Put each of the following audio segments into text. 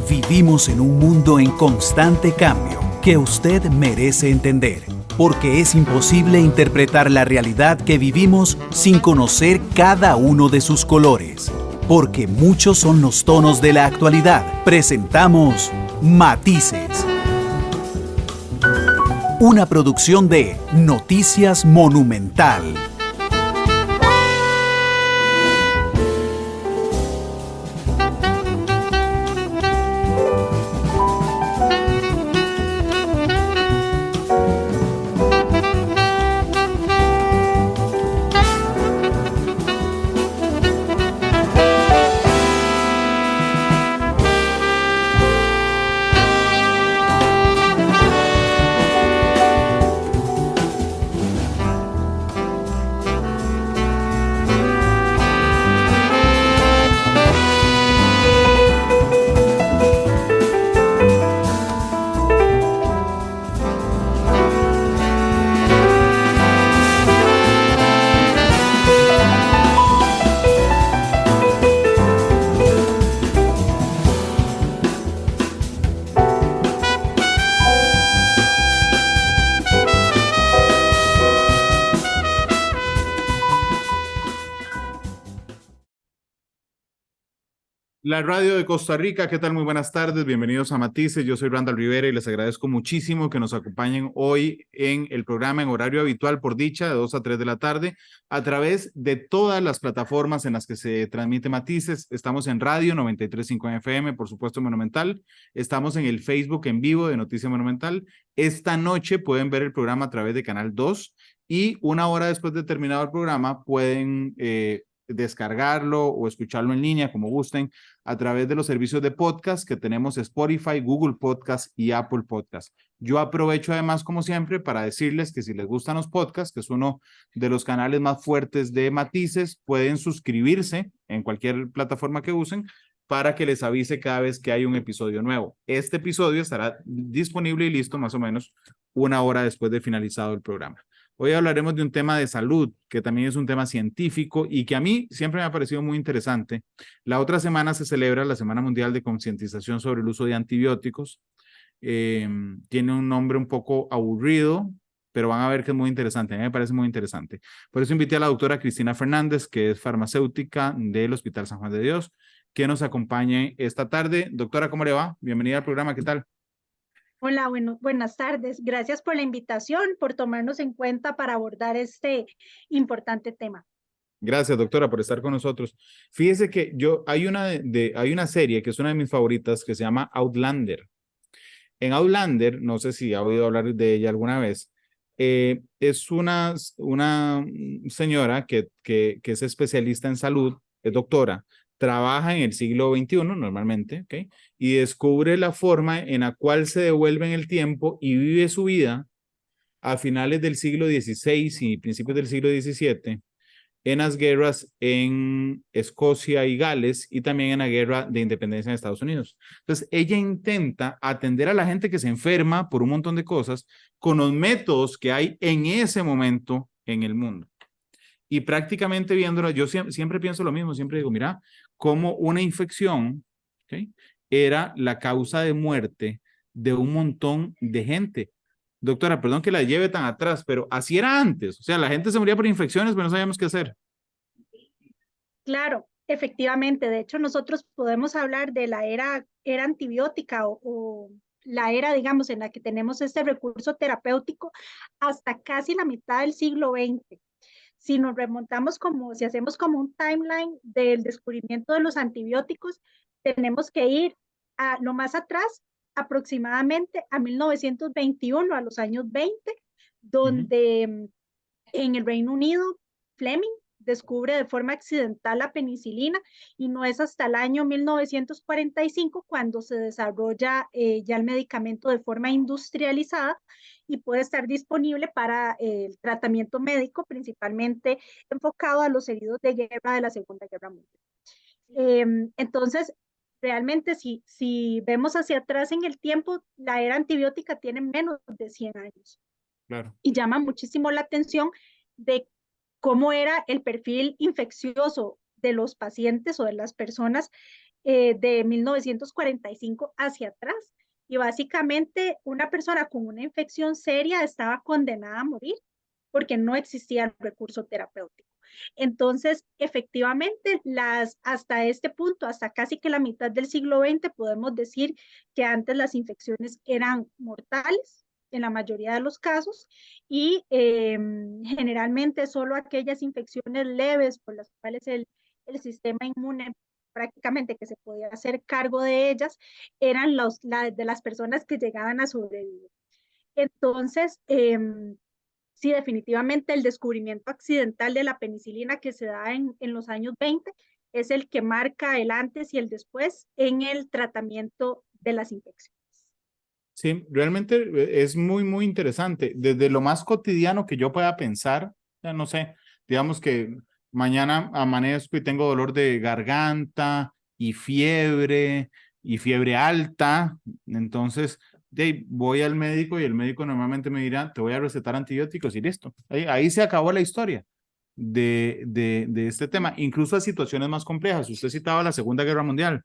Vivimos en un mundo en constante cambio que usted merece entender, porque es imposible interpretar la realidad que vivimos sin conocer cada uno de sus colores. Porque muchos son los tonos de la actualidad. Presentamos Matices. Una producción de Noticias Monumental. La radio de Costa Rica, ¿qué tal? Muy buenas tardes, bienvenidos a Matices, yo soy Randall Rivera y les agradezco muchísimo que nos acompañen hoy en el programa en horario habitual por dicha de 2 a 3 de la tarde a través de todas las plataformas en las que se transmite Matices. Estamos en radio 93.5 FM, por supuesto Monumental, estamos en el Facebook en vivo de Noticia Monumental. Esta noche pueden ver el programa a través de Canal 2 y una hora después de terminado el programa pueden descargarlo o escucharlo en línea, como gusten, a través de los servicios de podcast que tenemos Spotify, Google Podcast y Apple Podcast. Yo aprovecho además, como siempre, para decirles que si les gustan los podcasts, que es uno de los canales más fuertes de Matices, pueden suscribirse en cualquier plataforma que usen para que les avise cada vez que hay un episodio nuevo. Este episodio estará disponible y listo más o menos una hora después de finalizado el programa. Hoy hablaremos de un tema de salud, que también es un tema científico y que a mí siempre me ha parecido muy interesante. La otra semana se celebra la Semana Mundial de Concientización sobre el Uso de Antibióticos. Tiene un nombre un poco aburrido, pero van a ver que es muy interesante. A mí me parece muy interesante. Por eso invité a la doctora Cristina Fernández, que es farmacéutica del Hospital San Juan de Dios, que nos acompañe esta tarde. Doctora, ¿cómo le va? Bienvenida al programa, ¿qué tal? Hola, buenas tardes. Gracias por la invitación, por tomarnos en cuenta para abordar este importante tema. Gracias, doctora, por estar con nosotros. Fíjese que hay una serie que es una de mis favoritas que se llama Outlander. En Outlander, no sé si ha oído hablar de ella alguna vez, es una señora que es especialista en salud, es doctora, trabaja en el siglo XXI normalmente, ¿ok? Y descubre la forma en la cual se devuelve en el tiempo y vive su vida a finales del siglo XVI y principios del siglo XVII en las guerras en Escocia y Gales y también en la guerra de independencia de Estados Unidos. Entonces, ella intenta atender a la gente que se enferma por un montón de cosas con los métodos que hay en ese momento en el mundo. Y prácticamente viéndola, yo siempre pienso lo mismo, siempre digo, mira, como una infección, ¿okay?, era la causa de muerte de un montón de gente. Doctora, perdón que la lleve tan atrás, pero así era antes. O sea, la gente se moría por infecciones, pero no sabíamos qué hacer. Claro, efectivamente. De hecho, nosotros podemos hablar de la era antibiótica o la era, digamos, en la que tenemos este recurso terapéutico hasta casi la mitad del siglo XX. Si nos remontamos si hacemos como un timeline del descubrimiento de los antibióticos, tenemos que ir a lo más atrás, aproximadamente a 1921, a los años 20, donde en el Reino Unido, Fleming descubre de forma accidental la penicilina y no es hasta el año 1945 cuando se desarrolla ya el medicamento de forma industrializada y puede estar disponible para el tratamiento médico, principalmente enfocado a los heridos de guerra de la Segunda Guerra Mundial. Entonces, realmente si vemos hacia atrás en el tiempo, la era antibiótica tiene menos de 100 años. Claro. Y llama muchísimo la atención de cómo era el perfil infeccioso de los pacientes o de las personas de 1945 hacia atrás. Y básicamente una persona con una infección seria estaba condenada a morir porque no existía el recurso terapéutico. Entonces, efectivamente, hasta este punto, hasta casi que la mitad del siglo XX, podemos decir que antes las infecciones eran mortales en la mayoría de los casos y generalmente solo aquellas infecciones leves por las cuales el sistema inmune prácticamente que se podía hacer cargo de ellas eran de las personas que llegaban a sobrevivir. Entonces, sí, definitivamente el descubrimiento accidental de la penicilina que se da en los años 20 es el que marca el antes y el después en el tratamiento de las infecciones. Sí, realmente es muy, muy interesante. Desde lo más cotidiano que yo pueda pensar, ya no sé, digamos que mañana amanezco y tengo dolor de garganta y fiebre alta. Entonces, voy al médico y el médico normalmente me dirá, te voy a recetar antibióticos y listo. Ahí se acabó la historia de este tema. Incluso a situaciones más complejas. Usted citaba la Segunda Guerra Mundial,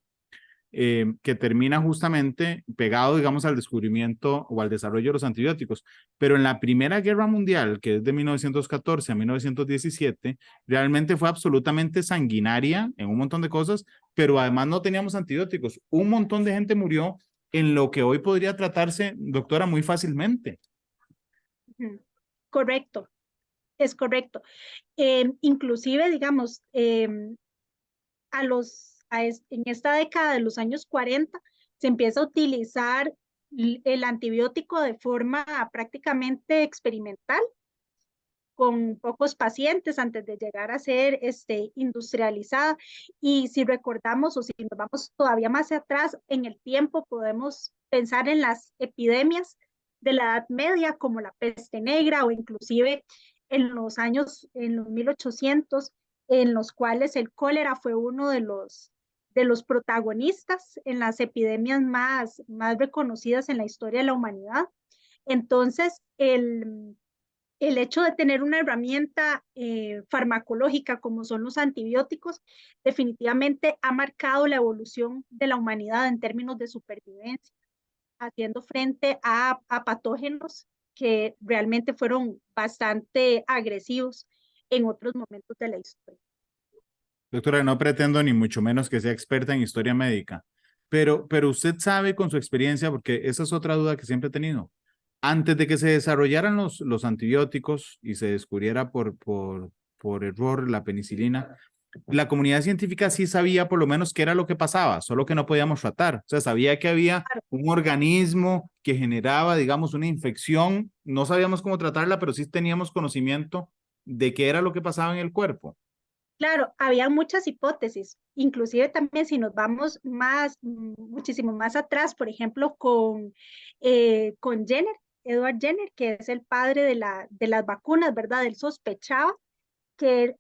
que termina justamente pegado, digamos, al descubrimiento o al desarrollo de los antibióticos. Pero en la Primera Guerra Mundial, que es de 1914 a 1917, realmente fue absolutamente sanguinaria en un montón de cosas, pero además no teníamos antibióticos. Un montón de gente murió en lo que hoy podría tratarse, doctora, muy fácilmente. Correcto, es correcto. Inclusive, digamos, en esta década de los años 40 se empieza a utilizar el antibiótico de forma prácticamente experimental con pocos pacientes antes de llegar a ser industrializada. Y si recordamos o si nos vamos todavía más atrás en el tiempo, podemos pensar en las epidemias de la Edad Media como la peste negra o inclusive en los 1800, en los cuales el cólera fue uno de los protagonistas en las epidemias más reconocidas en la historia de la humanidad. Entonces, el hecho de tener una herramienta farmacológica como son los antibióticos definitivamente ha marcado la evolución de la humanidad en términos de supervivencia, haciendo frente a patógenos que realmente fueron bastante agresivos en otros momentos de la historia. Doctora, no pretendo ni mucho menos que sea experta en historia médica, pero usted sabe con su experiencia, porque esa es otra duda que siempre he tenido. Antes de que se desarrollaran los antibióticos y se descubriera por error la penicilina, la comunidad científica sí sabía por lo menos qué era lo que pasaba, solo que no podíamos tratar. O sea, sabía que había un organismo que generaba, digamos, una infección. No sabíamos cómo tratarla, pero sí teníamos conocimiento de qué era lo que pasaba en el cuerpo. Claro, había muchas hipótesis, inclusive también si nos vamos muchísimo más atrás, por ejemplo, con Jenner, Edward Jenner, que es el padre de las vacunas, ¿verdad? Él sospechaba que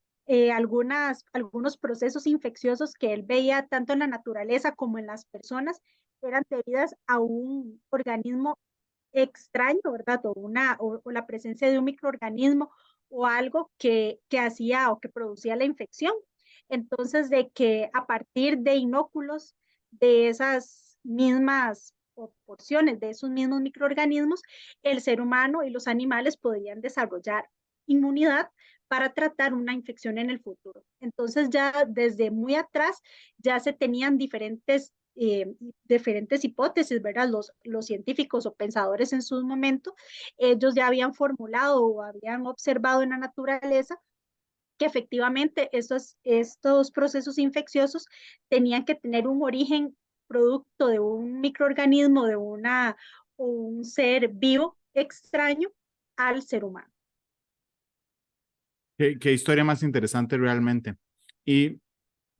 algunos procesos infecciosos que él veía tanto en la naturaleza como en las personas eran debidas a un organismo extraño, ¿verdad? O la presencia de un microorganismo o algo que hacía o que producía la infección. Entonces, de que a partir de inóculos de esas mismas porciones, de esos mismos microorganismos, el ser humano y los animales podrían desarrollar inmunidad para tratar una infección en el futuro. Entonces, ya desde muy atrás ya se tenían diferentes hipótesis, ¿verdad? Los científicos o pensadores en su momento, ellos ya habían formulado o habían observado en la naturaleza que efectivamente estos procesos infecciosos tenían que tener un origen producto de un microorganismo, un ser vivo extraño al ser humano. Qué historia más interesante realmente. Y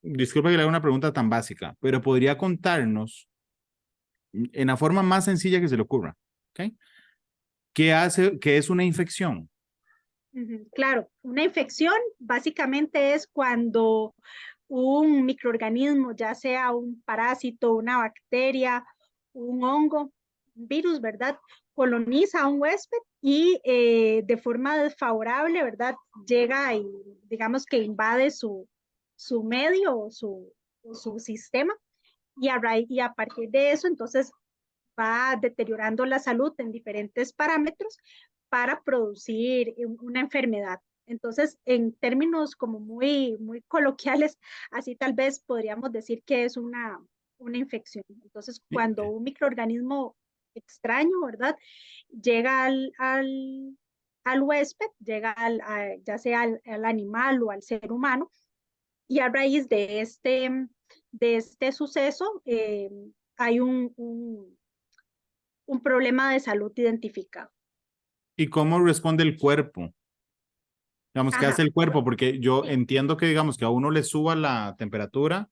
disculpa que le haga una pregunta tan básica, pero podría contarnos en la forma más sencilla que se le ocurra, ¿ok? ¿Qué es una infección? Claro, una infección básicamente es cuando un microorganismo, ya sea un parásito, una bacteria, un hongo, un virus, ¿verdad? Coloniza a un huésped y de forma desfavorable, ¿verdad? Llega y digamos que invade su medio o su sistema y a partir de eso, entonces va deteriorando la salud en diferentes parámetros para producir una enfermedad. Entonces, en términos como muy coloquiales, así tal vez podríamos decir que es una infección. Entonces, cuando un microorganismo extraño, ¿verdad? Llega al huésped, llega ya sea al animal o al ser humano, y a raíz de este suceso hay un problema de salud identificado. ¿Y cómo responde el cuerpo? Digamos, ¿qué hace Ajá, el cuerpo? Porque yo sí, entiendo que, digamos, que a uno le suba la temperatura,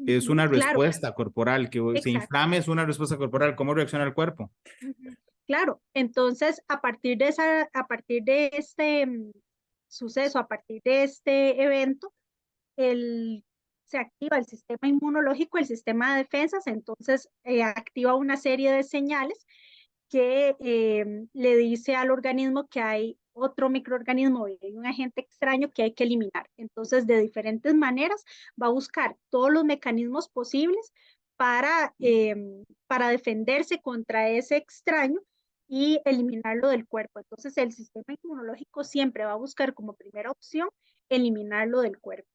es una claro, respuesta corporal, que se exacto. inflame es una respuesta corporal. ¿Cómo reacciona el cuerpo? Claro, entonces a partir de este suceso, a partir de este evento, el, se activa el sistema inmunológico, el sistema de defensas, entonces activa una serie de señales que le dice al organismo que hay otro microorganismo, hay un agente extraño que hay que eliminar. Entonces, de diferentes maneras, va a buscar todos los mecanismos posibles para defenderse contra ese extraño y eliminarlo del cuerpo. Entonces, el sistema inmunológico siempre va a buscar como primera opción eliminarlo del cuerpo.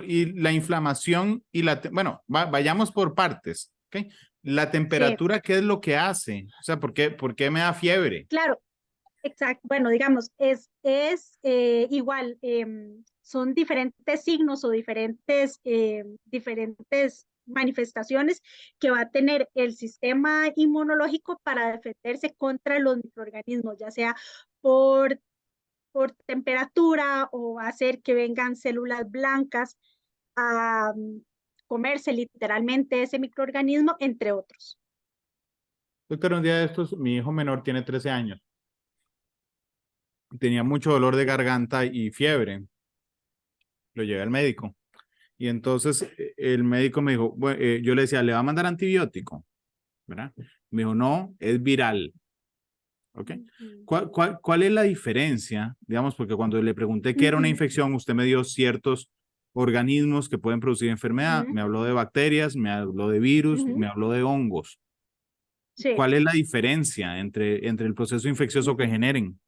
Y la inflamación y bueno, vayamos por partes, ¿ok? La Sí, temperatura, ¿qué es lo que hace? O sea, por qué me da fiebre? claro, exacto. Bueno, digamos, es igual, son diferentes signos o diferentes manifestaciones que va a tener el sistema inmunológico para defenderse contra los microorganismos, ya sea por, por temperatura o hacer que vengan células blancas a comerse literalmente ese microorganismo, entre otros. Doctor, un día de estos, mi hijo menor tiene 13 años, tenía mucho dolor de garganta y fiebre, lo llevé al médico. Y entonces el médico me dijo, bueno, yo le decía, ¿le va a mandar antibiótico? ¿Verdad? Me dijo, no, es viral. ¿Ok? Ujú. ¿Cuál es la diferencia? Digamos, porque cuando le pregunté qué era una Ujú, infección, usted me dio ciertos organismos que pueden producir enfermedad. ujú, Me habló de bacterias, me habló de virus, me ujú. habló de hongos. Sí. ¿Cuál es la diferencia entre el proceso infeccioso que Ujú. generen?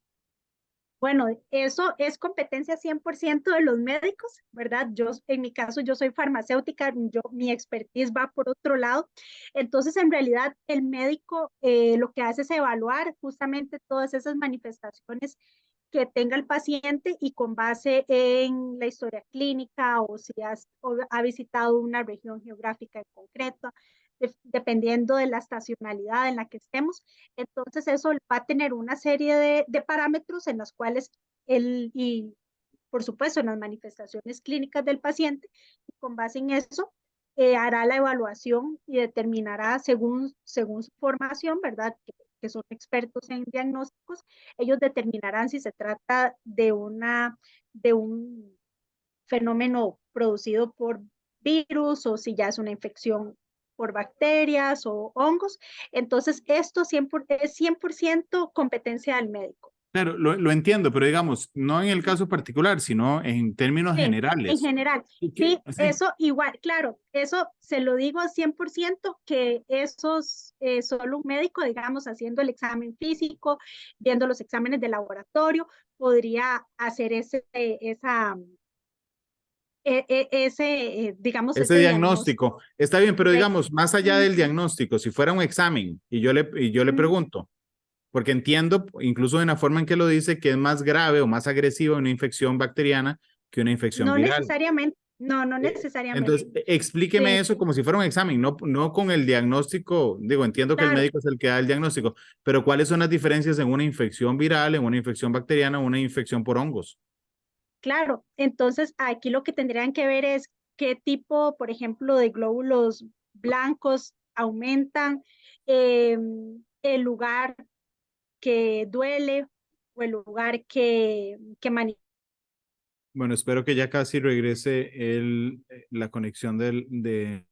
Bueno, eso es competencia 100% de los médicos, ¿verdad? Yo, en mi caso, yo soy farmacéutica, mi expertise va por otro lado. Entonces, en realidad, el médico lo que hace es evaluar justamente todas esas manifestaciones que tenga el paciente y con base en la historia clínica o ha visitado una región geográfica en concreto, dependiendo de la estacionalidad en la que estemos. Entonces eso va a tener una serie de parámetros en los cuales y por supuesto en las manifestaciones clínicas del paciente, y con base en eso hará la evaluación y determinará según su formación, ¿verdad? Que son expertos en diagnósticos, ellos determinarán si se trata de un fenómeno producido por virus o si ya es una infección por bacterias o hongos. Entonces, esto es 100% competencia del médico. Claro, lo entiendo, pero digamos, no en el caso particular, sino en términos Sí, en generales. general. ¿Y qué? Sí, Sí, eso igual, claro, eso se lo digo 100% que esos, solo un médico, digamos, haciendo el examen físico, viendo los exámenes de laboratorio, podría hacer digamos, ese ese diagnóstico. diagnóstico está bien, pero Correcto. digamos, más allá del Ujú, diagnóstico, si fuera un examen y yo le ujú. pregunto, porque entiendo, incluso en la forma en que lo dice, que es más grave o más agresiva una infección bacteriana que una infección No viral. necesariamente, no necesariamente. Entonces, explíqueme Eh, eso como si fuera un examen, no con el diagnóstico. Digo, entiendo que el claro, médico es el que da el diagnóstico, pero ¿cuáles son las diferencias en una infección viral, en una infección bacteriana o una infección por hongos? claro. Entonces, aquí lo que tendrían que ver es qué tipo, por ejemplo, de glóbulos blancos aumentan, eh, el lugar que duele o el lugar que manifesta. Bueno, espero que ya casi regrese la conexión de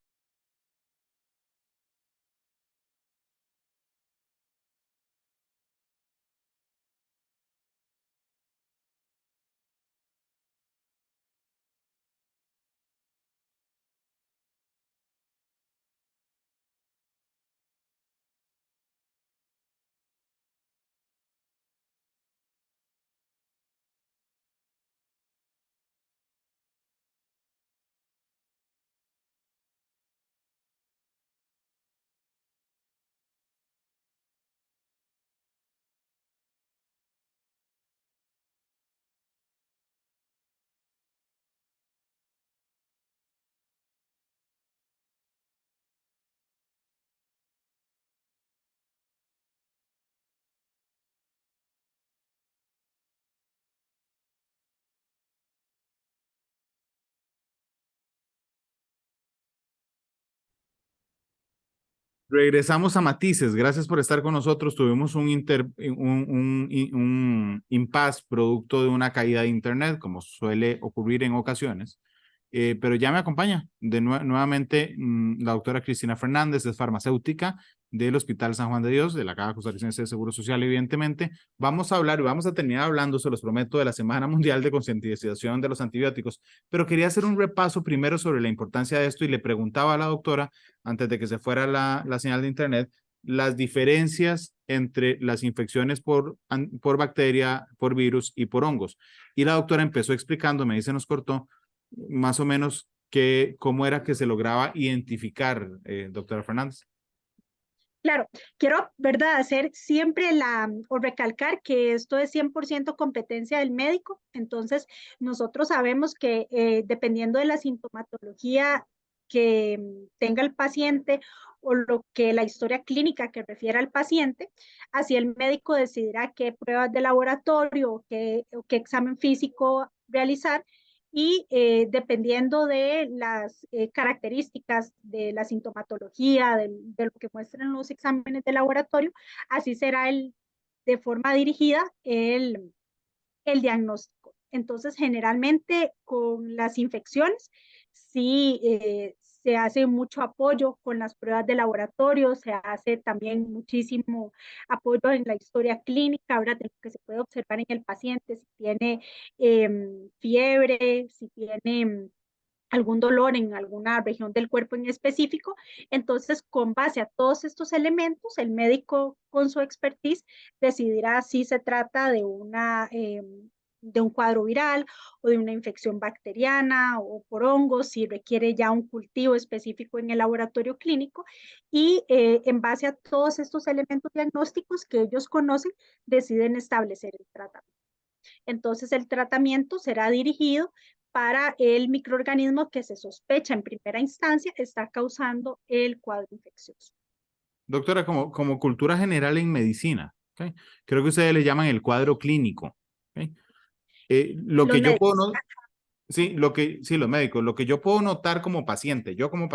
Regresamos a Matices. Gracias por estar con nosotros. Tuvimos un impasse producto de una caída de internet, como suele ocurrir en ocasiones. Pero ya me acompaña nuevamente la doctora Cristina Fernández, es farmacéutica del Hospital San Juan de Dios, de la Caja Costarricense de Seguro Social, evidentemente. Vamos a hablar y vamos a terminar hablando, se los prometo, de la Semana Mundial de Concientización de los Antibióticos. Pero quería hacer un repaso primero sobre la importancia de esto y le preguntaba a la doctora, antes de que se fuera la señal de internet, las diferencias entre las infecciones por bacteria, por virus y por hongos. Y la doctora empezó explicándome, y se nos cortó, más o menos cómo era que se lograba identificar, doctora Fernández. Claro, quiero, ¿verdad?, hacer siempre o recalcar que esto es 100% competencia del médico. Entonces, nosotros sabemos que dependiendo de la sintomatología que tenga el paciente o lo que la historia clínica que refiera al paciente, así el médico decidirá qué pruebas de laboratorio o qué examen físico realizar y dependiendo de las características de la sintomatología, de lo que muestran los exámenes de laboratorio, así será de forma dirigida el diagnóstico. Entonces, generalmente con las infecciones, sí se hace mucho apoyo con las pruebas de laboratorio, se hace también muchísimo apoyo en la historia clínica, ¿verdad?, de lo que se puede observar en el paciente, si tiene fiebre, si tiene algún dolor en alguna región del cuerpo en específico. Entonces, con base a todos estos elementos, el médico con su expertise decidirá si se trata de un cuadro viral o de una infección bacteriana o por hongos, si requiere ya un cultivo específico en el laboratorio clínico y en base a todos estos elementos diagnósticos que ellos conocen, deciden establecer el tratamiento. Entonces, el tratamiento será dirigido para el microorganismo que se sospecha en primera instancia está causando el cuadro infeccioso. Doctora, como cultura general en medicina, ¿okay? Creo que ustedes le llaman el cuadro clínico. ¿Okay? Lo Los que yo puedo, médicos. sí, los médicos, lo que yo puedo notar como paciente, como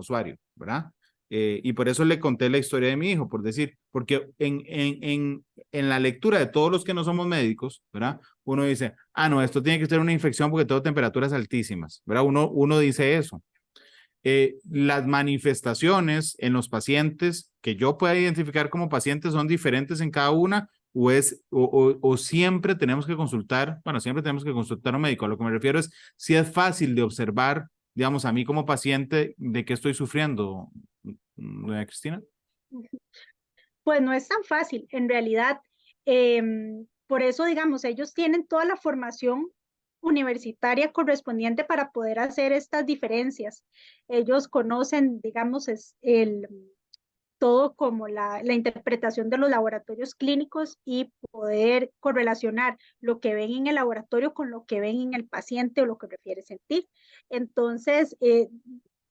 usuario, ¿verdad? Y por eso le conté la historia de mi hijo, por decir, porque en la lectura de todos los que no somos médicos, ¿verdad? Uno dice, no, esto tiene que ser una infección porque tengo temperaturas altísimas, ¿verdad? Uno dice eso. Las manifestaciones en los pacientes que yo pueda identificar como pacientes son diferentes en cada una o siempre tenemos que consultar, bueno, siempre tenemos que consultar a un médico. A lo que me refiero es si es fácil de observar, digamos, a mí como paciente de qué estoy sufriendo, doña Cristina. Pues no es tan fácil, en realidad. Por eso, digamos, ellos tienen toda la formación universitaria correspondiente para poder hacer estas diferencias. Ellos conocen, digamos, todo como la interpretación de los laboratorios clínicos y poder correlacionar lo que ven en el laboratorio con lo que ven en el paciente o lo que refiere sentir. Entonces,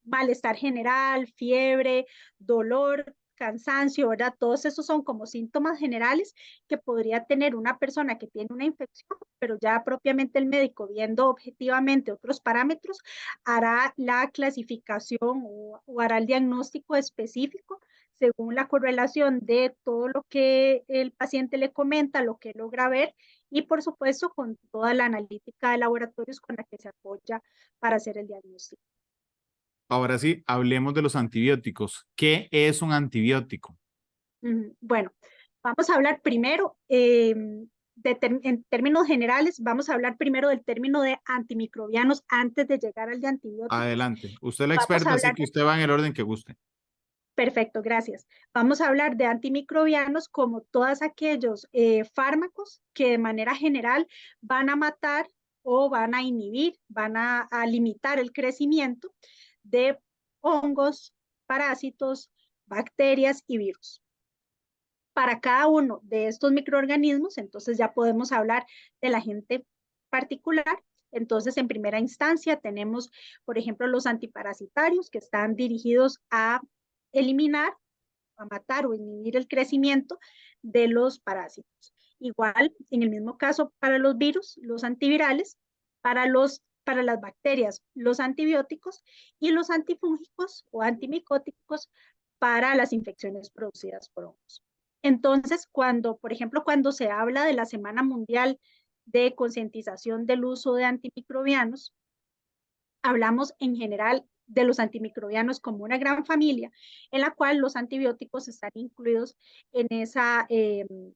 malestar general, fiebre, dolor, cansancio, ¿verdad? Todos esos son como síntomas generales que podría tener una persona que tiene una infección, pero ya propiamente el médico, viendo objetivamente otros parámetros, hará la clasificación o hará el diagnóstico específico según la correlación de todo lo que el paciente le comenta, lo que logra ver y por supuesto con toda la analítica de laboratorios con la que se apoya para hacer el diagnóstico. Ahora sí, hablemos de los antibióticos. ¿Qué es un antibiótico? Bueno, vamos a hablar primero, en términos generales, vamos a hablar primero del término de antimicrobianos antes de llegar al de antibióticos. Adelante. Usted es la Vamos a experta, así hablar que usted va en el orden que guste. Perfecto, gracias. Vamos a hablar de antimicrobianos como todos aquellos fármacos que de manera general van a matar o van a inhibir, van a limitar el crecimiento de hongos, parásitos, bacterias y virus. Para cada uno de estos microorganismos, entonces ya podemos hablar del agente particular. Entonces, en primera instancia tenemos, por ejemplo, los antiparasitarios que están dirigidos a eliminar, a matar o inhibir el crecimiento de los parásitos. Igual, en el mismo caso, para los virus, los antivirales, para las bacterias, los antibióticos y los antifúngicos o antimicóticos para las infecciones producidas por hongos. Entonces, por ejemplo, cuando se habla de la Semana Mundial de Concientización del Uso de Antimicrobianos, hablamos en general de los antimicrobianos como una gran familia en la cual los antibióticos están incluidos en esa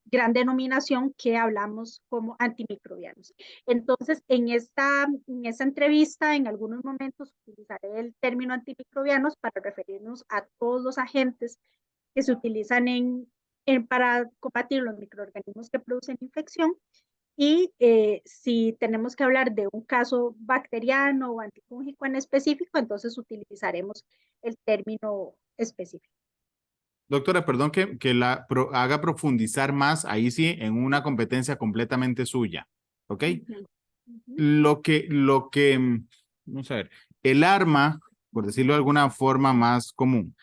gran denominación que hablamos como antimicrobianos. Entonces, en esta entrevista, en algunos momentos utilizaré el término antimicrobianos para referirnos a todos los agentes que se utilizan para combatir los microorganismos que producen infección. Y si tenemos que hablar de un caso bacteriano o antifúngico en específico, entonces utilizaremos el término específico. Doctora, perdón que haga profundizar más, ahí sí, en una competencia completamente suya, ¿ok? Vamos a ver, el arma, por decirlo de alguna forma más común,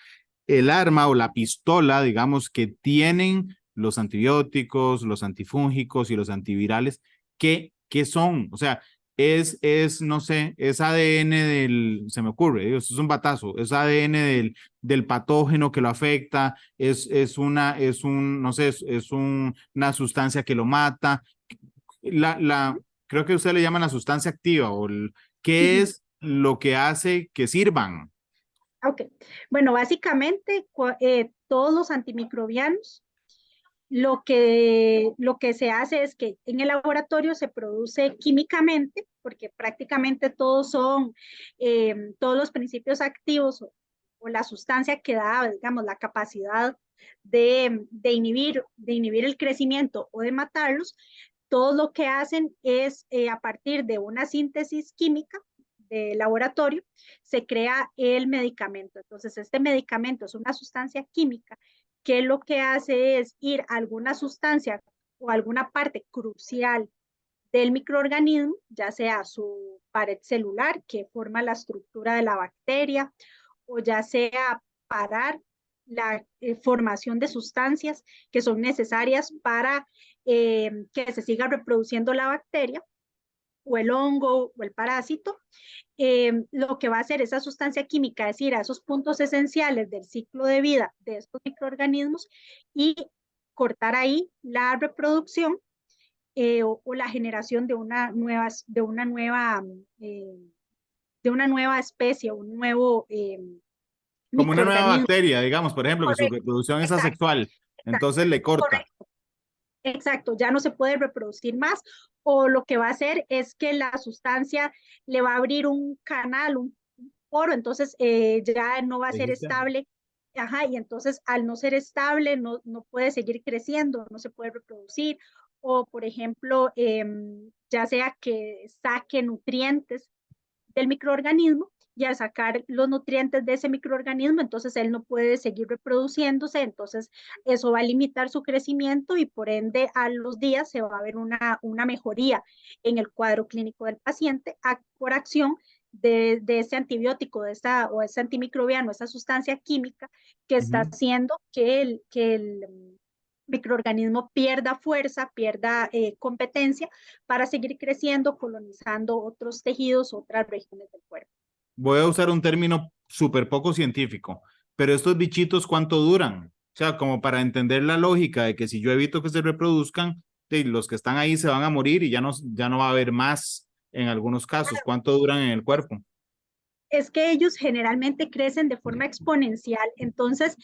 el arma o la pistola, digamos, que tienen los antibióticos, los antifúngicos y los antivirales, ¿qué son? O sea, no sé, es ADN se me ocurre, digo, esto es un batazo, es ADN del patógeno que lo afecta, no sé, una sustancia que lo mata. Creo que usted le llama la sustancia activa ¿qué es lo que hace que sirvan? Ok, bueno, básicamente todos los antimicrobianos, lo que se hace es que en el laboratorio se produce químicamente, porque prácticamente todos los principios activos o la sustancia que da, digamos, la capacidad de inhibir el crecimiento o de matarlos, todo lo que hacen es a partir de una síntesis química de laboratorio, se crea el medicamento. Entonces, este medicamento es una sustancia química que lo que hace es ir a alguna sustancia o alguna parte crucial del microorganismo, ya sea su pared celular que forma la estructura de la bacteria, o ya sea parar la formación de sustancias que son necesarias para que se siga reproduciendo la bacteria o el hongo o el parásito. Lo que va a hacer esa sustancia química es ir a esos puntos esenciales del ciclo de vida de estos microorganismos y cortar ahí la reproducción o la generación de una nueva especie, un nuevo Como una nueva microorganismo. bacteria, digamos, por ejemplo, que su Correcto, reproducción es exacto, asexual, exacto, entonces le corta. correcto. Exacto, ya no se puede reproducir más, o lo que va a hacer es que la sustancia le va a abrir un canal, un poro, entonces ya no va a ser Dijiste. estable. Ajá, y entonces al no ser estable no puede seguir creciendo, no se puede reproducir, o por ejemplo, ya sea que saque nutrientes del microorganismo, y al sacar los nutrientes de ese microorganismo, entonces él no puede seguir reproduciéndose, entonces eso va a limitar su crecimiento y por ende a los días se va a ver una mejoría en el cuadro clínico del paciente por acción de ese antibiótico o ese antimicrobiano, esa sustancia química que está haciendo que el microorganismo pierda fuerza, pierda competencia para seguir creciendo, colonizando otros tejidos, otras regiones del cuerpo. Voy a usar un término súper poco científico, pero estos bichitos, ¿cuánto duran? O sea, como para entender la lógica de que si yo evito que se reproduzcan, los que están ahí se van a morir y ya no va a haber más en algunos casos. ¿Cuánto duran en el cuerpo? Es que ellos generalmente crecen de forma exponencial. Entonces,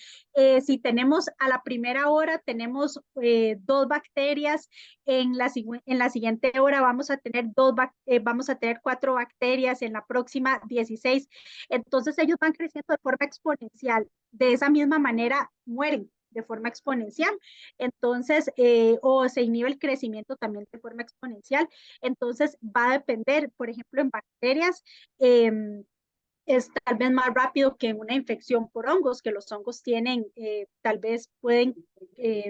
si tenemos a la primera hora, tenemos 2 bacterias, en la siguiente hora vamos a tener 4 bacterias, en la próxima 16. Entonces, ellos van creciendo de forma exponencial. De esa misma manera, mueren de forma exponencial. Entonces, o se inhibe el crecimiento también de forma exponencial. Entonces, va a depender, por ejemplo, en bacterias, es tal vez más rápido que en una infección por hongos, que los hongos tal vez pueden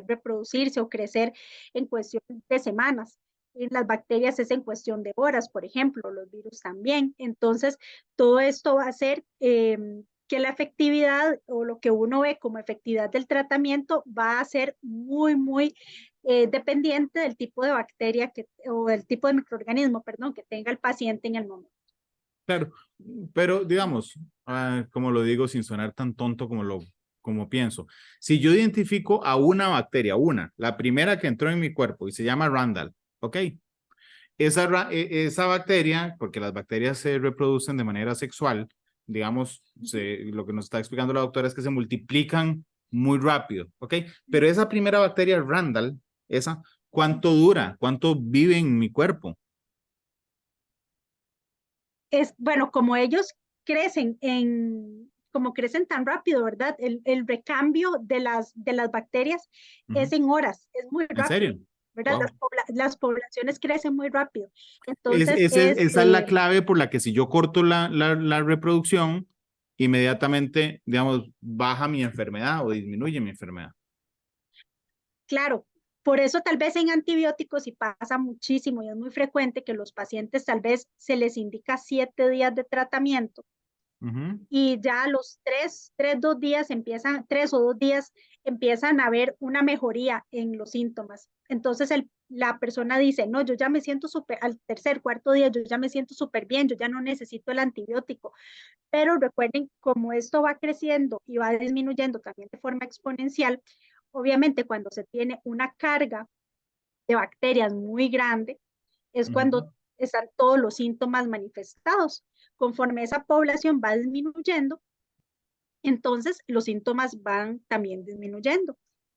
reproducirse o crecer en cuestión de semanas. En las bacterias es en cuestión de horas, por ejemplo, los virus también. Entonces, todo esto va a hacer que la efectividad o lo que uno ve como efectividad del tratamiento va a ser muy, muy dependiente del tipo de bacteria o del tipo de microorganismo, perdón, que tenga el paciente en el momento. Claro, pero digamos, como lo digo sin sonar tan tonto como como pienso. Si yo identifico a una bacteria, la primera que entró en mi cuerpo y se llama Randall, ¿ok? Esa bacteria, porque las bacterias se reproducen de manera sexual, digamos, lo que nos está explicando la doctora es que se multiplican muy rápido, ¿ok? Pero esa primera bacteria, Randall, ¿cuánto dura? ¿Cuánto vive en mi cuerpo? Bueno, como ellos como crecen tan rápido, ¿verdad? El recambio de las bacterias es en horas, es muy ¿En rápido, serio? ¿verdad? Wow. Las poblaciones crecen muy rápido. Entonces, Esa es la clave por la que si yo corto la reproducción, inmediatamente, digamos, baja mi enfermedad o disminuye mi enfermedad. claro, por eso tal vez en antibióticos y pasa muchísimo y es muy frecuente que los pacientes tal vez se les indica 7 días de tratamiento y ya a los 2 días empiezan, 3 o 2 días empiezan a ver una mejoría en los síntomas. Entonces la persona dice, no, yo ya me siento súper, al tercer, cuarto día, yo ya me siento súper bien, yo ya no necesito el antibiótico. Pero recuerden, como esto va creciendo y va disminuyendo también de forma exponencial, obviamente cuando se tiene una carga de bacterias muy grande, es cuando están todos los síntomas manifestados. Conforme esa población va disminuyendo, entonces los síntomas van también disminuyendo,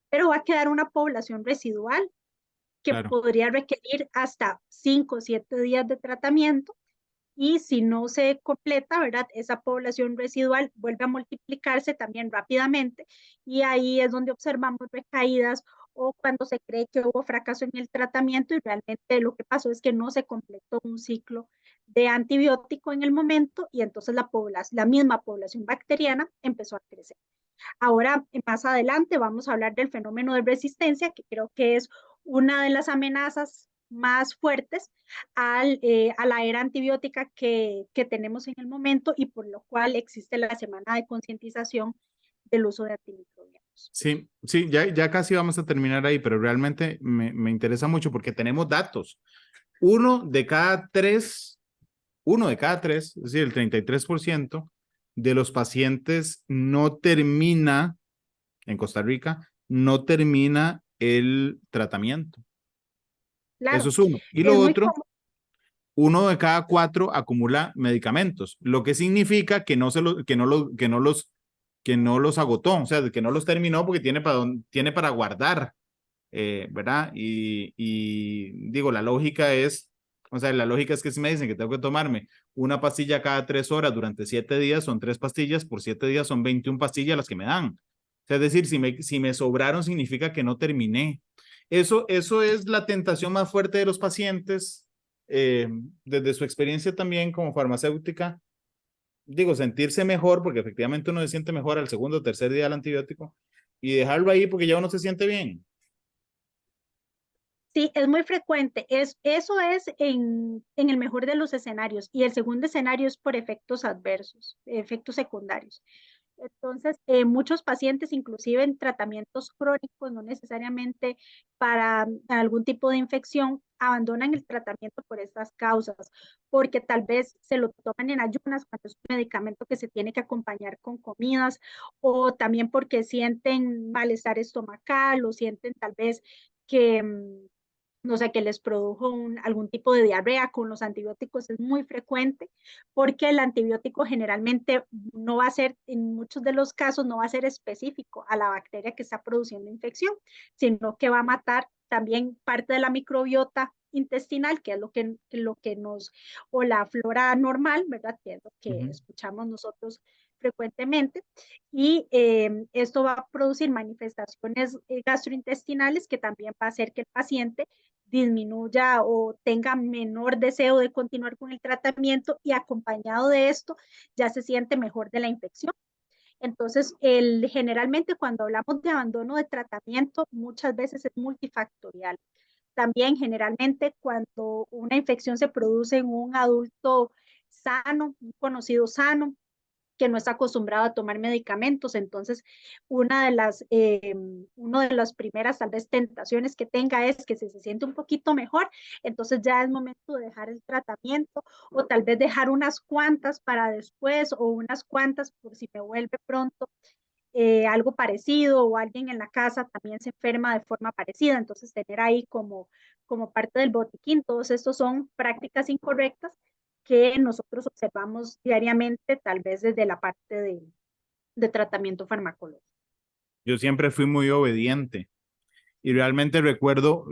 pero va a quedar una población residual que Claro. podría requerir hasta 5 o 7 días de tratamiento y si no se completa, ¿verdad? Esa población residual vuelve a multiplicarse también rápidamente y ahí es donde observamos recaídas o cuando se cree que hubo fracaso en el tratamiento y realmente lo que pasó es que no se completó un ciclo de antibiótico en el momento y entonces la misma población bacteriana empezó a crecer. Ahora, más adelante, vamos a hablar del fenómeno de resistencia, que creo que es una de las amenazas más fuertes a la era antibiótica que tenemos en el momento y por lo cual existe la semana de concientización del uso de antimicrobianos. Sí, sí, ya casi vamos a terminar ahí, pero realmente me interesa mucho porque tenemos datos. Uno de cada tres, es decir, el 33% de los pacientes no termina, en Costa Rica, no termina el tratamiento. Eso Claro, es uno. Y lo es muy otro, común. uno de cada cuatro acumula medicamentos, lo que significa que que no los agotó, o sea, que no los terminó porque tiene para guardar, ¿verdad? Y digo, la lógica es que si me dicen que tengo que tomarme una pastilla cada 3 horas durante 7 días, son 3 pastillas, por 7 días son 21 pastillas las que me dan. O sea, es decir, si me sobraron significa que no terminé. Eso es la tentación más fuerte de los pacientes, eh, desde su experiencia también como farmacéutica, digo, sentirse mejor, porque efectivamente uno se siente mejor al segundo o tercer día del antibiótico, y dejarlo ahí porque ya uno se siente bien. Sí, es muy frecuente. Eso es en el mejor de los escenarios. Y el segundo escenario es por efectos adversos, efectos secundarios. Entonces, muchos pacientes, inclusive en tratamientos crónicos, no necesariamente para algún tipo de infección, abandonan el tratamiento por estas causas, porque tal vez se lo toman en ayunas cuando es un medicamento que se tiene que acompañar con comidas, o también porque sienten malestar estomacal o sienten tal vez que no sé, que les produjo algún tipo de diarrea con los antibióticos es muy frecuente porque el antibiótico generalmente no va a ser, en muchos de los casos, no va a ser específico a la bacteria que está produciendo infección, sino que va a matar también parte de la microbiota intestinal, que es lo que nos, o la flora normal, ¿verdad? Que es lo que escuchamos nosotros frecuentemente, y esto va a producir manifestaciones gastrointestinales que también va a hacer que el paciente disminuya o tenga menor deseo de continuar con el tratamiento y acompañado de esto ya se siente mejor de la infección. Entonces, generalmente cuando hablamos de abandono de tratamiento, muchas veces es multifactorial. También generalmente cuando una infección se produce en un adulto sano, un conocido sano, que no está acostumbrado a tomar medicamentos. Entonces, una de las primeras tal vez tentaciones que tenga es que si se siente un poquito mejor, entonces ya es momento de dejar el tratamiento o tal vez dejar unas cuantas para después o unas cuantas por si me vuelve pronto. algo parecido o alguien en la casa también se enferma de forma parecida, entonces tener ahí como parte del botiquín, todos estos son prácticas incorrectas que nosotros observamos diariamente, tal vez desde la parte de tratamiento farmacológico. Yo siempre fui muy obediente y realmente recuerdo,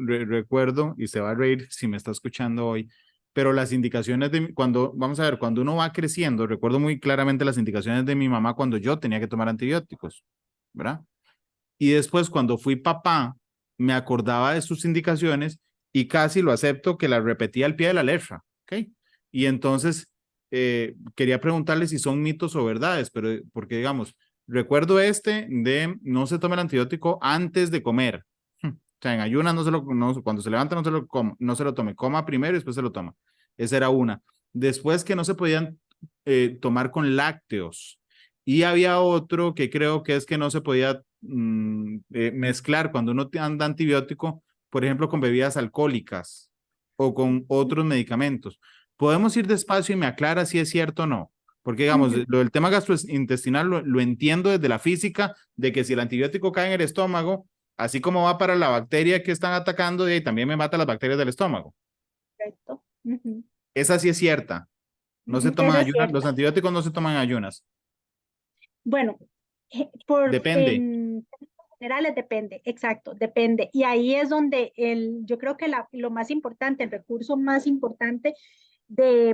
y se va a reír si me está escuchando hoy, pero las indicaciones cuando, vamos a ver, cuando uno va creciendo, recuerdo muy claramente las indicaciones de mi mamá cuando yo tenía que tomar antibióticos, ¿verdad? Y después cuando fui papá, me acordaba de sus indicaciones y casi lo acepto que las repetía al pie de la letra, ¿ok? Y entonces quería preguntarle si son mitos o verdades, pero porque digamos, recuerdo este de no se tome el antibiótico antes de comer. O sea, en ayunas cuando se levanta no se lo tome, coma primero y después se lo toma. Esa era una. Después que no se podían tomar con lácteos. Y había otro que creo que es que no se podía mezclar cuando uno anda antibiótico, por ejemplo, con bebidas alcohólicas o con otros medicamentos. Podemos ir despacio y me aclara si es cierto o no. Porque, digamos, Ujú. lo del tema gastrointestinal lo entiendo desde la física, de que si el antibiótico cae en el estómago, así como va para la bacteria que están atacando, y también me mata las bacterias del estómago. Correcto. Ujú. Esa sí es cierta. No se Ujú. toman Esa es ayunas, los cierta. antibióticos no se toman en ayunas. Bueno, Depende. en generales depende, exacto, depende. Y ahí es donde yo creo que lo más importante, el recurso más importante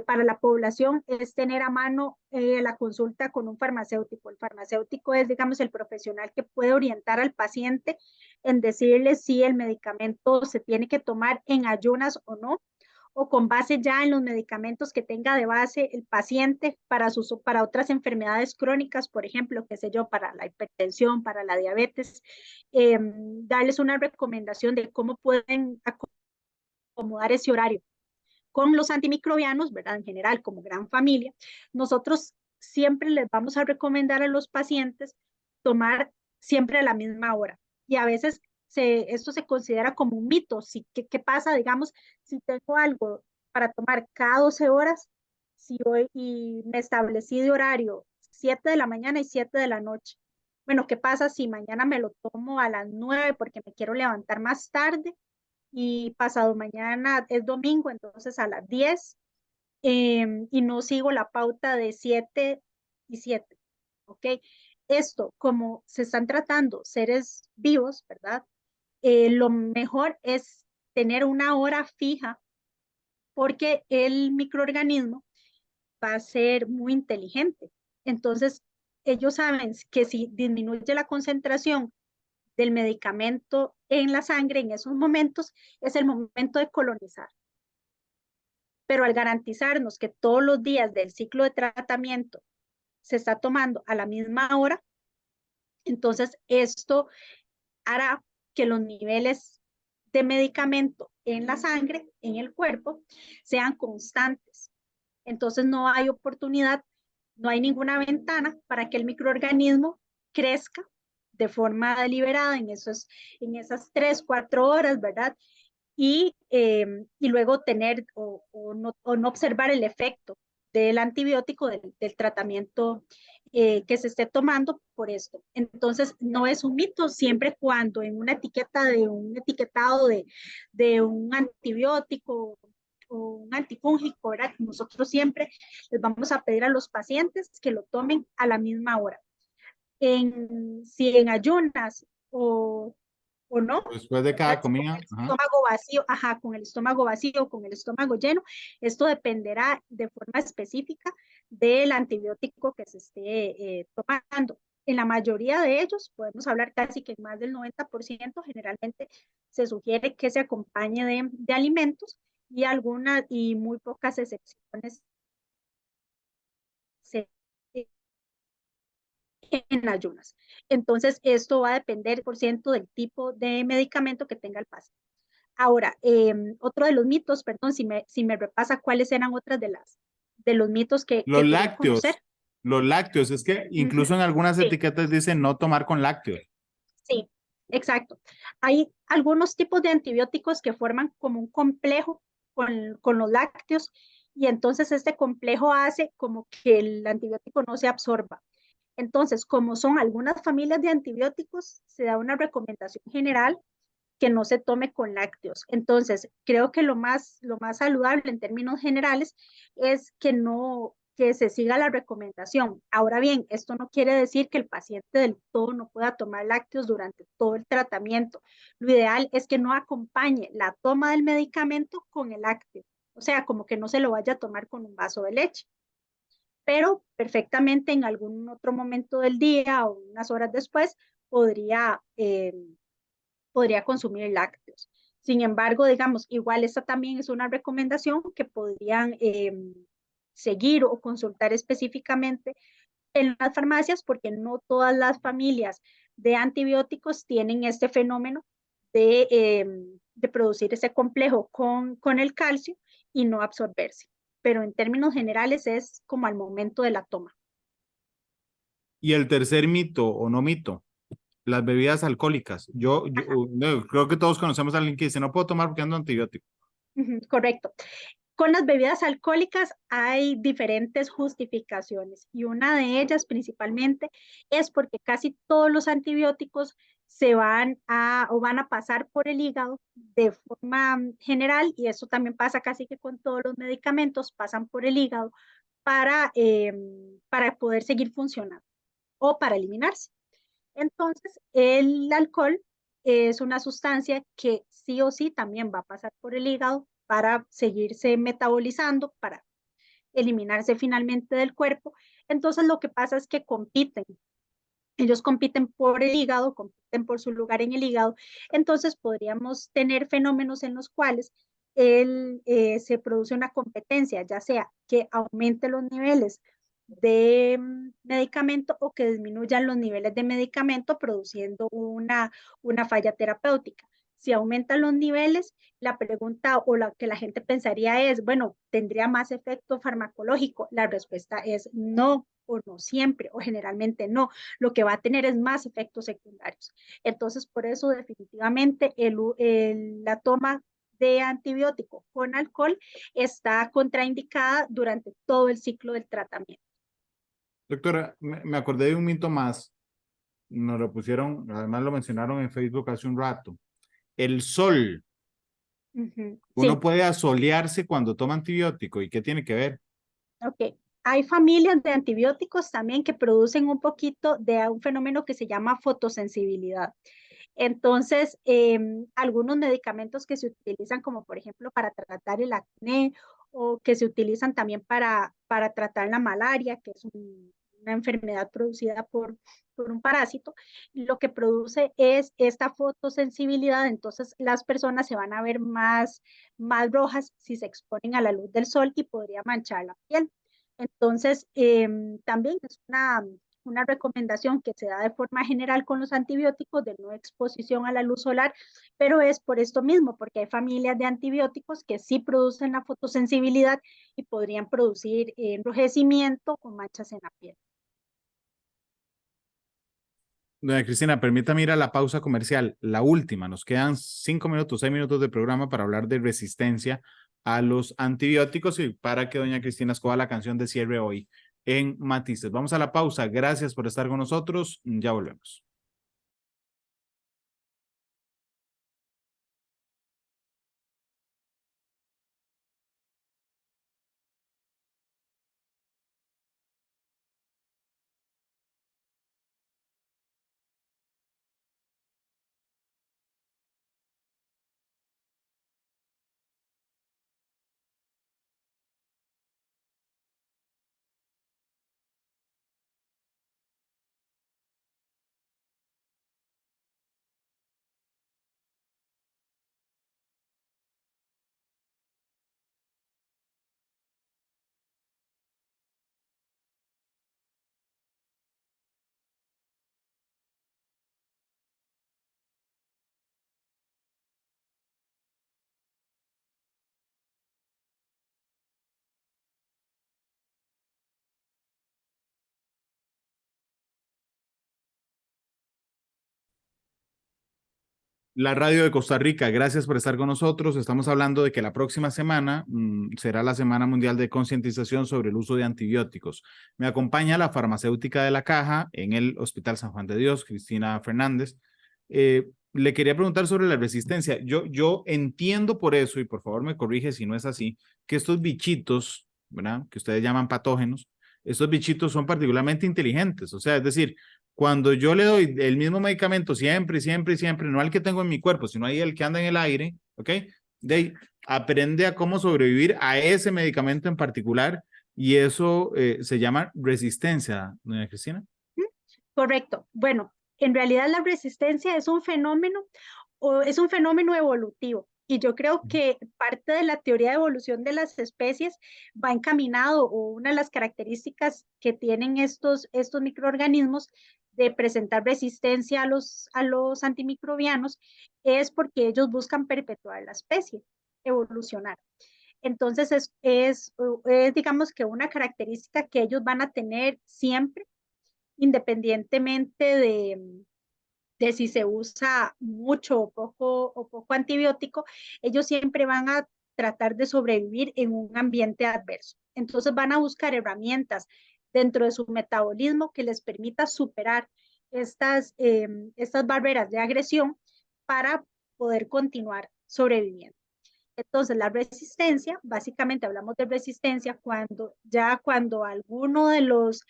para la población es tener a mano la consulta con un farmacéutico. El farmacéutico es, digamos, el profesional que puede orientar al paciente en decirle si el medicamento se tiene que tomar en ayunas o no, o con base ya en los medicamentos que tenga de base el paciente para otras enfermedades crónicas, por ejemplo, qué sé yo, para la hipertensión, para la diabetes, darles una recomendación de cómo pueden acomodar ese horario. Con los antimicrobianos, ¿verdad? En general, como gran familia, nosotros siempre les vamos a recomendar a los pacientes tomar siempre a la misma hora. Y a veces esto se considera como un mito. ¿Qué pasa, digamos, si tengo algo para tomar cada 12 horas si hoy y me establecí de horario 7 de la mañana y 7 de la noche? Bueno, ¿qué pasa si mañana me lo tomo a las 9 porque me quiero levantar más tarde? Y pasado mañana es domingo, entonces a las 10, y no sigo la pauta de 7 y 7, ¿ok? Esto, como se están tratando seres vivos, ¿verdad? Lo mejor es tener una hora fija porque el microorganismo va a ser muy inteligente. Entonces, ellos saben que si disminuye la concentración del medicamento en la sangre en esos momentos, es el momento de colonizar. Pero al garantizarnos que todos los días del ciclo de tratamiento se está tomando a la misma hora, entonces esto hará que los niveles de medicamento en la sangre, en el cuerpo, sean constantes. Entonces no hay oportunidad, no hay ninguna ventana para que el microorganismo crezca de forma deliberada en esas 3, 4 horas, ¿verdad? Y luego tener o no observar el efecto del antibiótico, del tratamiento que se esté tomando por esto. Entonces, no es un mito siempre cuando en una etiqueta de un etiquetado de un antibiótico o un antifúngico, ¿verdad? Nosotros siempre les vamos a pedir a los pacientes que lo tomen a la misma hora. Si en ayunas o no, Después de cada ¿verdad? Si con comida, el ajá. estómago vacío, ajá, con el estómago vacío, con el estómago lleno, esto dependerá de forma específica del antibiótico que se esté tomando. En la mayoría de ellos, podemos hablar casi que en más del 90%, generalmente se sugiere que se acompañe de alimentos y muy pocas excepciones se en ayunas. Entonces, esto va a depender por ciento del tipo de medicamento que tenga el paciente. Ahora, otro de los mitos, perdón, si me repasa cuáles eran otras de los mitos que Los quería conocer. lácteos, los lácteos, es que Ujú. incluso en algunas Sí, etiquetas dicen no tomar con lácteos. sí, exacto. Hay algunos tipos de antibióticos que forman como un complejo con los lácteos y entonces este complejo hace como que el antibiótico no se absorba. Entonces, como son algunas familias de antibióticos, se da una recomendación general que no se tome con lácteos. Entonces, creo que lo más saludable en términos generales es que no, que se siga la recomendación. Ahora bien, esto no quiere decir que el paciente del todo no pueda tomar lácteos durante todo el tratamiento. Lo ideal es que no acompañe la toma del medicamento con el lácteo. O sea, como que no se lo vaya a tomar con un vaso de leche, pero perfectamente en algún otro momento del día o unas horas después podría podría consumir lácteos. Sin embargo, digamos, igual esta también es una recomendación que podrían seguir o consultar específicamente en las farmacias porque no todas las familias de antibióticos tienen este fenómeno de producir ese complejo con el calcio y no absorberse. Pero en términos generales es como al momento de la toma. Y el tercer mito o no mito, las bebidas alcohólicas. No, creo que todos conocemos a alguien que dice, no puedo tomar porque ando antibiótico. Correcto. Con las bebidas alcohólicas hay diferentes justificaciones y una de ellas principalmente es porque casi todos los antibióticos se van a o van a pasar por el hígado de forma general y eso también pasa casi que con todos los medicamentos, pasan por el hígado para poder seguir funcionando o para eliminarse. Entonces, el alcohol es una sustancia que sí o sí también va a pasar por el hígado para seguirse metabolizando, para eliminarse finalmente del cuerpo. Entonces, lo que pasa es que compiten. Ellos compiten por el hígado, compiten por su lugar en el hígado. Entonces, podríamos tener fenómenos en los cuales se produce una competencia, ya sea que aumente los niveles de medicamento o que disminuyan los niveles de medicamento produciendo una falla terapéutica. Si aumentan los niveles, la pregunta o la que la gente pensaría es, bueno, ¿tendría más efecto farmacológico? La respuesta es no, o no siempre, o generalmente no. Lo que va a tener es más efectos secundarios. Entonces, por eso definitivamente la toma de antibiótico con alcohol está contraindicada durante todo el ciclo del tratamiento. Doctora, me acordé de un mito más. Nos lo pusieron, además lo mencionaron en Facebook hace un rato. El sol. Uno Sí, puede asolearse cuando toma antibiótico. ¿Y qué tiene que ver? ok. Hay familias de antibióticos también que producen un poquito de un fenómeno que se llama fotosensibilidad. Entonces, algunos medicamentos que se utilizan como por ejemplo para tratar el acné o que se utilizan también para tratar la malaria, que es una enfermedad producida por un parásito, lo que produce es esta fotosensibilidad, entonces las personas se van a ver más rojas si se exponen a la luz del sol y podría manchar la piel. Entonces, también es una recomendación que se da de forma general con los antibióticos de no exposición a la luz solar, pero es por esto mismo, porque hay familias de antibióticos que sí producen la fotosensibilidad y podrían producir enrojecimiento o manchas en la piel. Doña Cristina, permítame ir a la pausa comercial, la última. Nos quedan 5 minutos, 6 minutos de programa para hablar de resistencia a los antibióticos y para que doña Cristina escoja la canción de cierre hoy en Matices. Vamos a la pausa. Gracias por estar con nosotros. Ya volvemos. La radio de Costa Rica, gracias por estar con nosotros. Estamos hablando de que la próxima semana será la Semana Mundial de Concientización sobre el uso de antibióticos. Me acompaña la farmacéutica de la Caja en el Hospital San Juan de Dios, Cristina Fernández. Le quería preguntar sobre la resistencia. Yo entiendo por eso, y por favor me corrige si no es así, que estos bichitos, ¿verdad? Que ustedes llaman patógenos, estos bichitos son particularmente inteligentes. O sea, es decir, cuando yo le doy el mismo medicamento siempre, siempre, siempre, no al que tengo en mi cuerpo, sino ahí el que anda en el aire, ¿ok? De ahí aprende a cómo sobrevivir a ese medicamento en particular y eso se llama resistencia, doña Cristina. Correcto. Bueno, en realidad la resistencia es un fenómeno o es un fenómeno evolutivo. Y yo creo que parte de la teoría de evolución de las especies va encaminado, o una de las características que tienen estos microorganismos de presentar resistencia a los antimicrobianos es porque ellos buscan perpetuar la especie, evolucionar. Entonces digamos que una característica que ellos van a tener siempre, independientemente de si se usa mucho o poco antibiótico, ellos siempre van a tratar de sobrevivir en un ambiente adverso. Entonces van a buscar herramientas dentro de su metabolismo que les permita superar estas barreras de agresión para poder continuar sobreviviendo. Entonces, la resistencia, básicamente hablamos de resistencia cuando alguno de los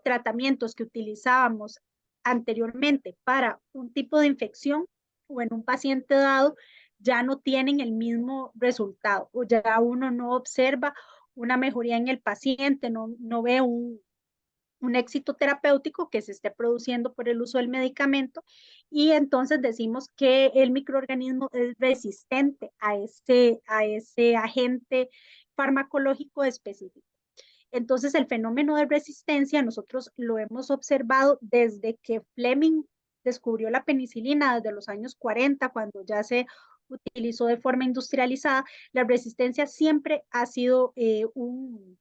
tratamientos que utilizábamos anteriormente para un tipo de infección o en un paciente dado ya no tienen el mismo resultado, o ya uno no observa una mejoría en el paciente, no ve un éxito terapéutico que se esté produciendo por el uso del medicamento, y entonces decimos que el microorganismo es resistente a ese agente farmacológico específico. Entonces, el fenómeno de resistencia nosotros lo hemos observado desde que Fleming descubrió la penicilina, desde los años 40, cuando ya se utilizó de forma industrializada. La resistencia siempre ha sido un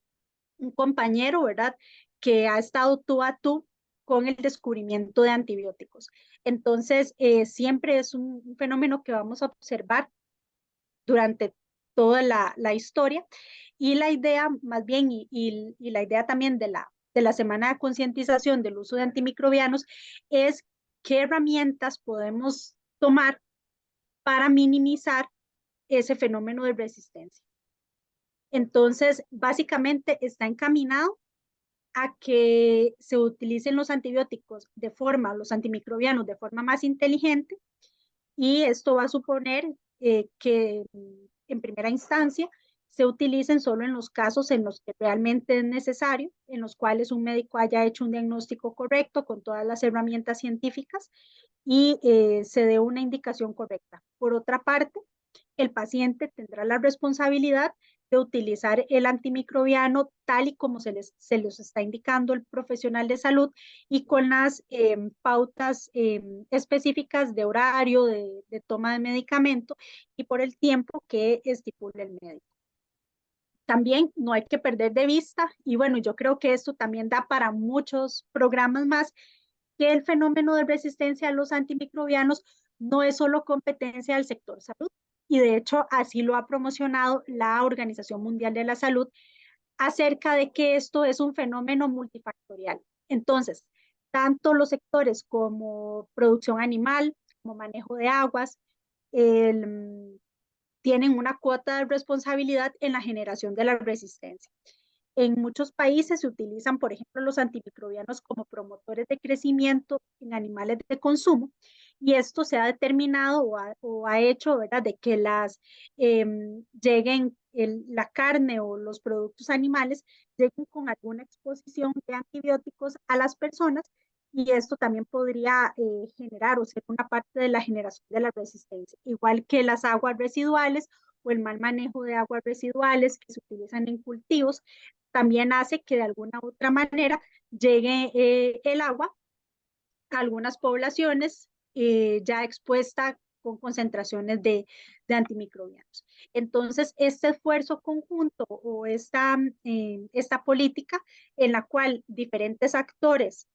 compañero, ¿verdad?, que ha estado tú a tú con el descubrimiento de antibióticos. Entonces, siempre es un fenómeno que vamos a observar durante toda la historia, y la idea más bien, y la idea también de la semana de concientización del uso de antimicrobianos es qué herramientas podemos tomar para minimizar ese fenómeno de resistencia. Entonces, básicamente está encaminado a que se utilicen los antibióticos los antimicrobianos de forma más inteligente, y esto va a suponer que en primera instancia se utilicen solo en los casos en los que realmente es necesario, en los cuales un médico haya hecho un diagnóstico correcto con todas las herramientas científicas y se dé una indicación correcta. Por otra parte, el paciente tendrá la responsabilidad de utilizar el antimicrobiano tal y como les está indicando el profesional de salud, y con las pautas específicas de horario, de toma de medicamento y por el tiempo que estipule el médico. También no hay que perder de vista, y bueno, yo creo que esto también da para muchos programas más, que el fenómeno de resistencia a los antimicrobianos no es solo competencia del sector salud, y de hecho así lo ha promocionado la Organización Mundial de la Salud, acerca de que esto es un fenómeno multifactorial. Entonces, tanto los sectores como producción animal, como manejo de aguas, tienen una cuota de responsabilidad en la generación de la resistencia. En muchos países se utilizan, por ejemplo, los antimicrobianos como promotores de crecimiento en animales de consumo, y esto se ha determinado o ha hecho, ¿verdad?, de que la carne o los productos animales lleguen con alguna exposición de antibióticos a las personas, y esto también podría generar o ser una parte de la generación de la resistencia, igual que las aguas residuales o el mal manejo de aguas residuales que se utilizan en cultivos, también hace que de alguna u otra manera llegue el agua a algunas poblaciones ya expuestas con concentraciones de antimicrobianos. Entonces, este esfuerzo conjunto o esta política en la cual diferentes actores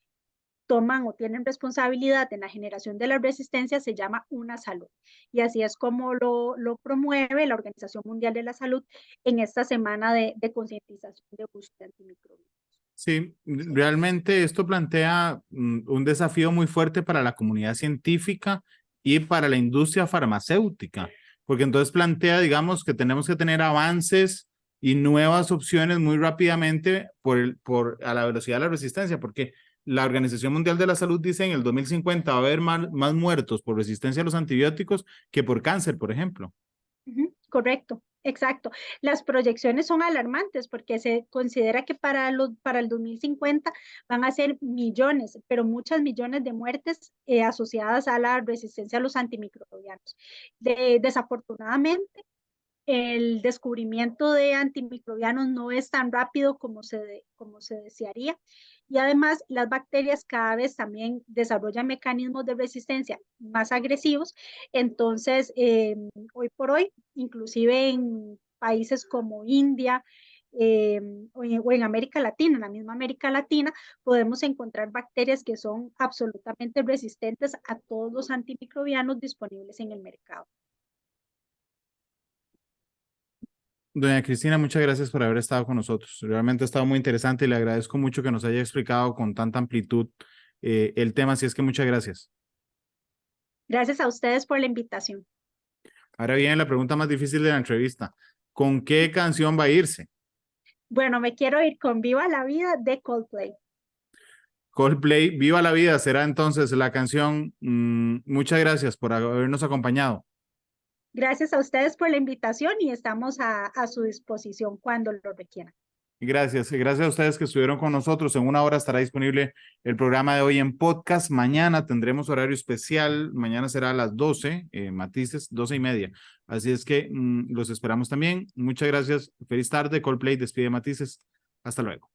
toman o tienen responsabilidad en la generación de la resistencia se llama Una Salud. Y así es como lo promueve la Organización Mundial de la Salud en esta semana de concientización de uso de antimicrobianos. Sí, realmente esto plantea un desafío muy fuerte para la comunidad científica y para la industria farmacéutica, porque entonces plantea, digamos, que tenemos que tener avances y nuevas opciones muy rápidamente a la velocidad de la resistencia, porque la Organización Mundial de la Salud dice en el 2050 va a haber más muertos por resistencia a los antibióticos que por cáncer, por ejemplo. Correcto, exacto. Las proyecciones son alarmantes porque se considera que para el 2050 van a ser millones, pero muchas millones de muertes asociadas a la resistencia a los antimicrobianos. Desafortunadamente, el descubrimiento de antimicrobianos no es tan rápido como se desearía. Y además, las bacterias cada vez también desarrollan mecanismos de resistencia más agresivos. Entonces, hoy por hoy, inclusive en países como India, o en América Latina, en la misma América Latina, podemos encontrar bacterias que son absolutamente resistentes a todos los antimicrobianos disponibles en el mercado. Doña Cristina, muchas gracias por haber estado con nosotros. Realmente ha estado muy interesante y le agradezco mucho que nos haya explicado con tanta amplitud el tema, así es que muchas gracias. Gracias a ustedes por la invitación. Ahora viene la pregunta más difícil de la entrevista. ¿Con qué canción va a irse? Bueno, me quiero ir con Viva la Vida de Coldplay. Coldplay, Viva la Vida será entonces la canción. Muchas gracias por habernos acompañado. Gracias a ustedes por la invitación y estamos a su disposición cuando lo requieran. Gracias a ustedes que estuvieron con nosotros. En una hora estará disponible el programa de hoy en podcast. Mañana tendremos horario especial. Mañana será a las 12, matices, 12:30. Así es que los esperamos también. Muchas gracias. Feliz tarde. Coldplay despide matices. Hasta luego.